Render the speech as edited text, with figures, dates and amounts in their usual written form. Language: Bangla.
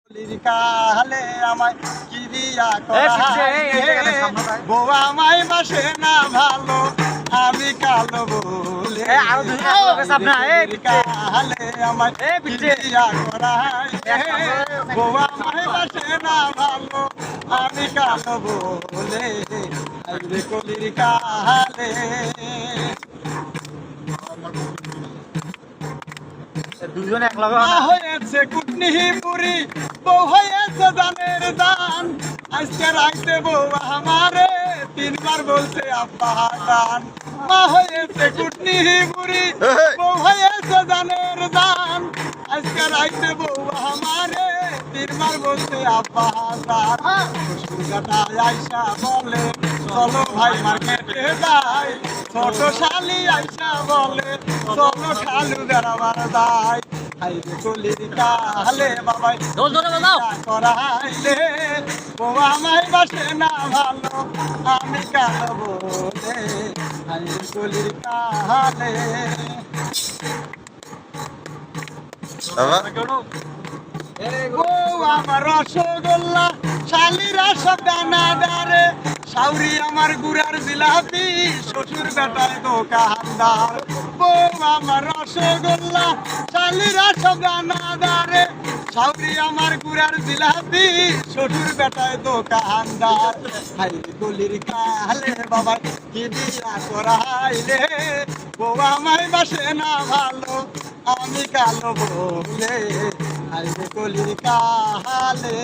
কালে আমায় কি দিয়া বউ আমায় বাসে না ভালো আমি কালো বলে কালে আমায় কি দিয়া করাই বউ আমায় বাসে না ভালো আমি কালো বলে আইরে কলির কালে দুজন এক লগে হয়েছে কুটনি পুরি বউ হয়েছে দানের দান আজকে রাইতে বউ আমারে তিনবার বলছে আব্বা গান মা হয়েছে কুটনি পুরি বউ হয়েছে দানের দান আজকে রাইতে বউ আমারে তিনবার বলছে আব্বা গান সুগাটায় আইসা বলে চলো ভাই মার্কেটে যাই ছোট শালি আইসা বলে চলো খালু বেড়াবার দায় হাইরে কলির কালে বাবাই করাইলে বউ আমায় বাসে না ভালো আমি কালো বলে হাইরে কলির কালে বউ আমার রসগোল্লা শালিরা সব দানাদারে সাউরি আমার গুড়ার জিলাপি শ্বশুর বেটায় দোকানদার বউ আমার রসগোল্লা শালিরা সব দানাদারে সাউরি আমার গুড়ার জিলাপি শ্বশুর বেটায় দোকানদার হাইরে গলির কালে বাবা কি দিয়া করাইলে বউ আমায় বাসে না ভালো আমি কালো বলে হাইরে গলির কালে